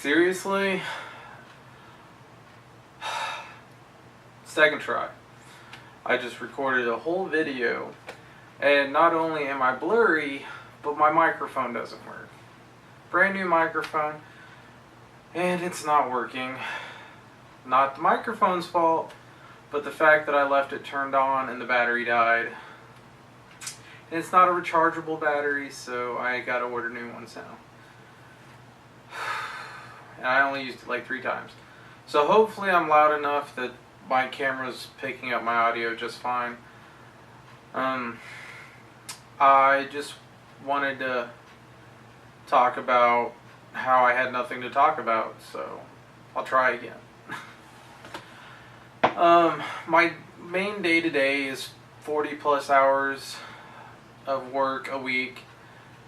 Seriously? Second try. I just recorded a whole video, and not only am I blurry, but my microphone doesn't work. Brand new microphone, and it's not working. Not the microphone's fault, but the fact that I left it turned on and the battery died. And it's not a rechargeable battery, so I gotta order new ones now. And I only used it like 3 times. So hopefully I'm loud enough that my camera's picking up my audio just fine. I just wanted to talk about how I had nothing to talk about, so I'll try again. My main day-to-day is 40 plus hours of work a week,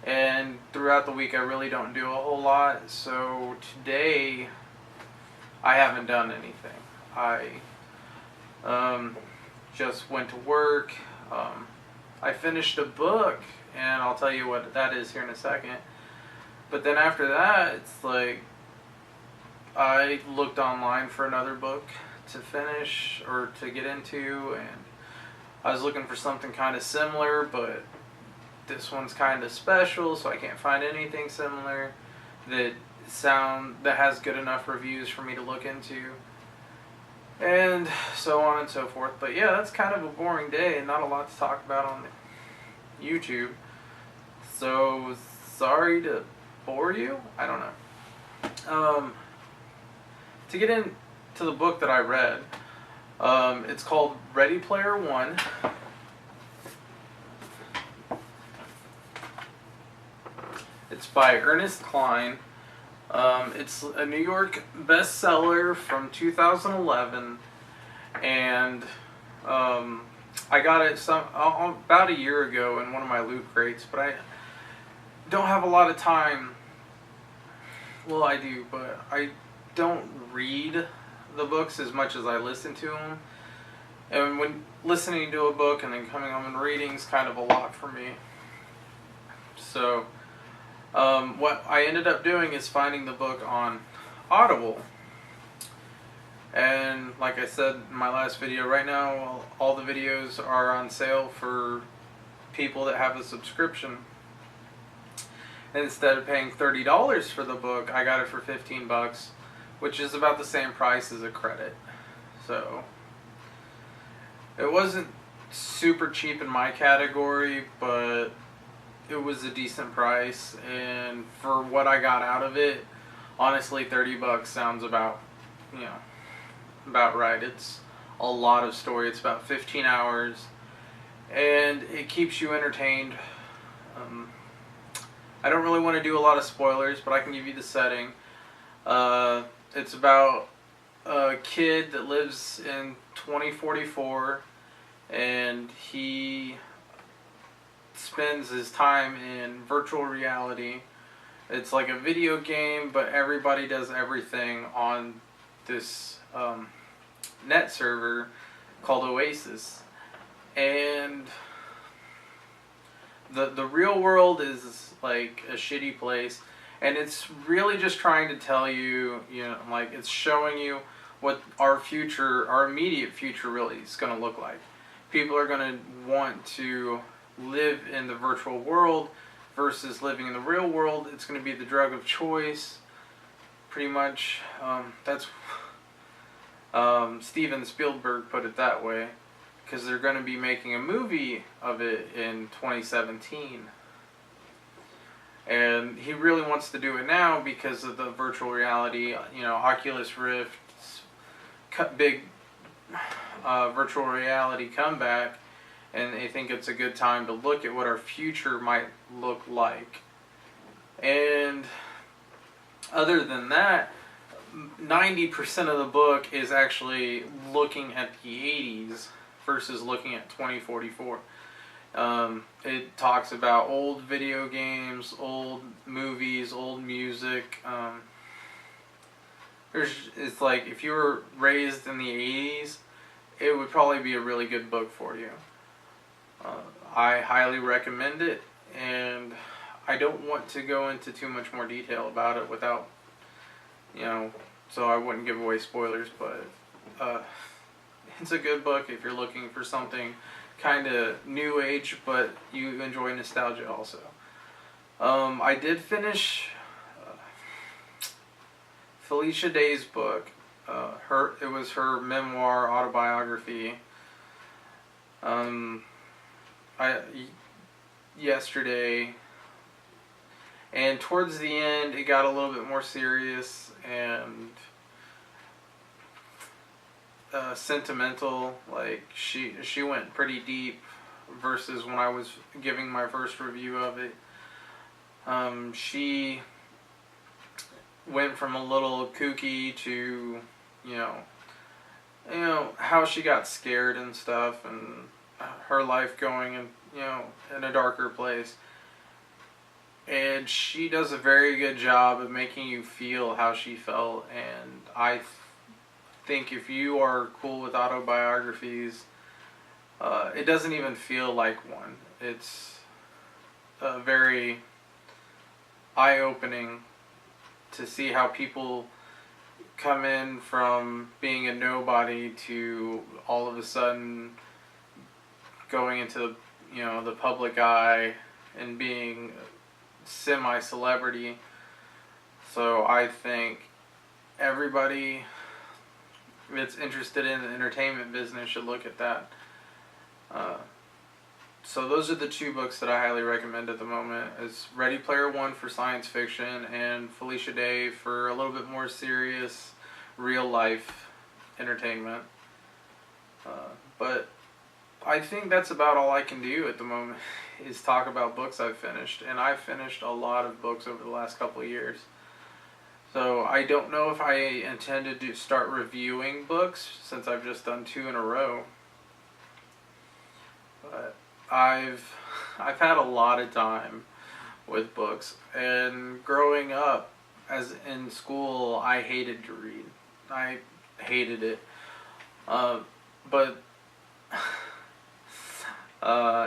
and throughout the week I really don't do a whole lot. So today I haven't done anything. I just went to work. I finished a book, and I'll tell you what that is here in a second. But then after that, it's like I looked online for another book to finish or to get into, and I was looking for something kind of similar, but this one's kind of special, so I can't find anything similar that has good enough reviews for me to look into, and so on and so forth. But yeah, that's kind of a boring day and not a lot to talk about on YouTube. So sorry to bore you. I don't know. To get into the book that I read, it's called Ready Player One. It's by Ernest Cline. It's a New York bestseller from 2011, and I got it about a year ago in one of my loot crates, but I don't have a lot of time. Well, I do, but I don't read the books as much as I listen to them. And when listening to a book and then coming home and reading is kind of a lot for me. So what I ended up doing is finding the book on Audible. And like I said in my last video, right now all the videos are on sale for people that have a subscription. And instead of paying $30 for the book, I got it for 15 bucks, which is about the same price as a credit. So it wasn't super cheap in my category, but it was a decent price, and for what I got out of it, honestly, 30 bucks sounds about right. It's a lot of story. It's about 15 hours, and it keeps you entertained. I don't really want to do a lot of spoilers, but I can give you the setting. It's about a kid that lives in 2044, and he spends his time in virtual reality. It's like a video game, but everybody does everything on this net server called Oasis. And the real world is like a shitty place, and it's really just trying to tell you, like it's showing you what our immediate future really is going to look like. People are going to want to live in the virtual world versus living in the real world. It's going to be the drug of choice, pretty much. That's Steven Spielberg put it that way, because they're going to be making a movie of it in 2017. And he really wants to do it now because of the virtual reality, Oculus Rift, big virtual reality comeback, and they think it's a good time to look at what our future might look like. And other than that, 90% of the book is actually looking at the 80s versus looking at 2044. It talks about old video games, old movies, old music. It's like if you were raised in the 80s, it would probably be a really good book for you. I highly recommend it, and I don't want to go into too much more detail about it without you know, so I wouldn't give away spoilers, but it's a good book if you're looking for something kind of new age, but you enjoy nostalgia also. I did finish Felicia Day's book. It was her memoir autobiography. Um, I yesterday, and towards the end, it got a little bit more serious and sentimental. Like she went pretty deep versus when I was giving my first review of it. She went from a little kooky to, you know how she got scared and stuff, and her life going in a darker place. And she does a very good job of making you feel how she felt. And I think if you are cool with autobiographies, it doesn't even feel like one. It's very eye-opening to see how people come in from being a nobody to all of a sudden going into the public eye and being semi-celebrity. So I think everybody that's interested in the entertainment business should look at that. So those are the two books that I highly recommend at the moment. Is Ready Player One for science fiction and Felicia Day for a little bit more serious, real life entertainment. But I think that's about all I can do at the moment is talk about books I've finished. And I've finished a lot of books over the last couple of years. So I don't know if I intended to start reviewing books since I've just done 2 in a row. But I've had a lot of time with books, and growing up as in school, I hated to read. I hated it. But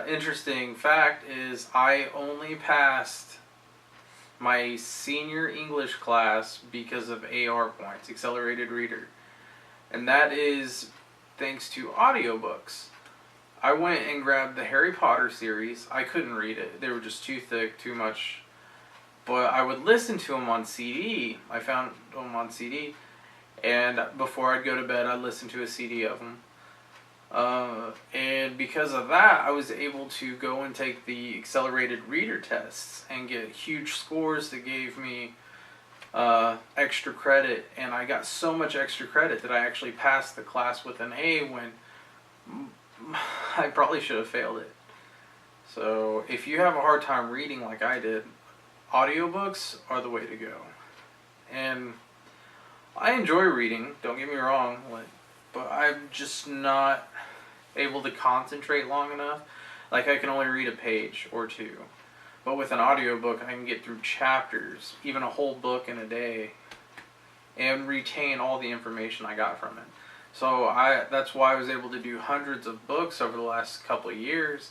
interesting fact is I only passed my senior English class because of AR points, accelerated reader. And that is thanks to audiobooks. I went and grabbed the Harry Potter series. I couldn't read it. They were just too thick, too much. But I would listen to them on CD. I found them on CD. And before I'd go to bed, I'd listen to a CD of them. And because of that, I was able to go and take the accelerated reader tests and get huge scores that gave me extra credit. And I got so much extra credit that I actually passed the class with an A when I probably should have failed it. So if you have a hard time reading like I did, audiobooks are the way to go. And I enjoy reading, don't get me wrong, but I'm just not able to concentrate long enough. Like I can only read a page or two. But with an audiobook, I can get through chapters, even a whole book in a day, and retain all the information I got from it. So that's why I was able to do hundreds of books over the last couple of years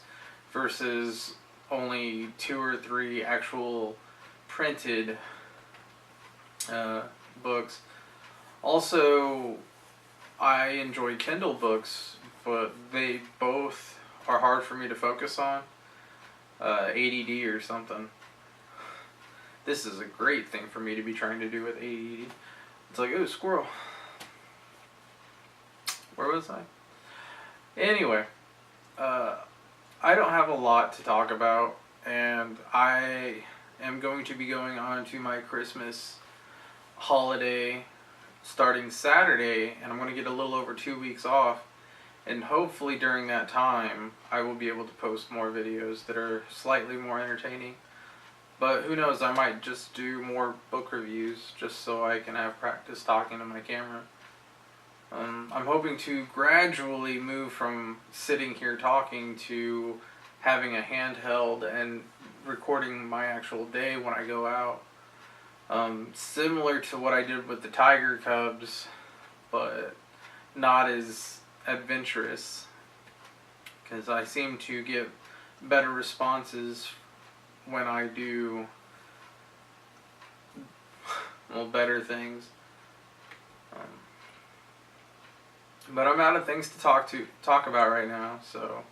versus only 2 or 3 actual printed books. Also, I enjoy Kindle books, but they both are hard for me to focus on. ADD or something. This is a great thing for me to be trying to do with ADD. It's like, oh, squirrel. Where was I? Anyway, I don't have a lot to talk about, and I am going to be going on to my Christmas holiday starting Saturday, and I'm going to get a little over 2 weeks off, and hopefully during that time I will be able to post more videos that are slightly more entertaining. But who knows, I might just do more book reviews just so I can have practice talking to my camera. I'm hoping to gradually move from sitting here talking to having a handheld and recording my actual day when I go out. Similar to what I did with the tiger cubs, but not as adventurous, because I seem to get better responses when I do better things. But I'm out of things to talk about right now, so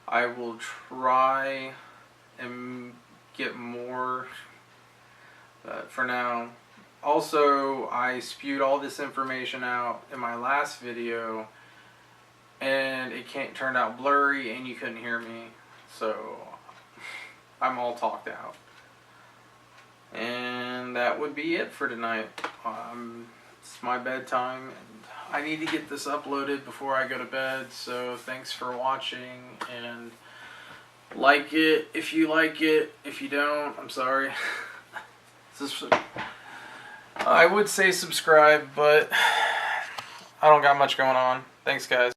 I will try and get more. But for now, also I spewed all this information out in my last video, and it turned out blurry, and you couldn't hear me, so I'm all talked out. And that would be it for tonight. It's my bedtime, and I need to get this uploaded before I go to bed, so thanks for watching, and like it if you like it. If you don't, I'm sorry. I would say subscribe, but I don't got much going on. Thanks, guys.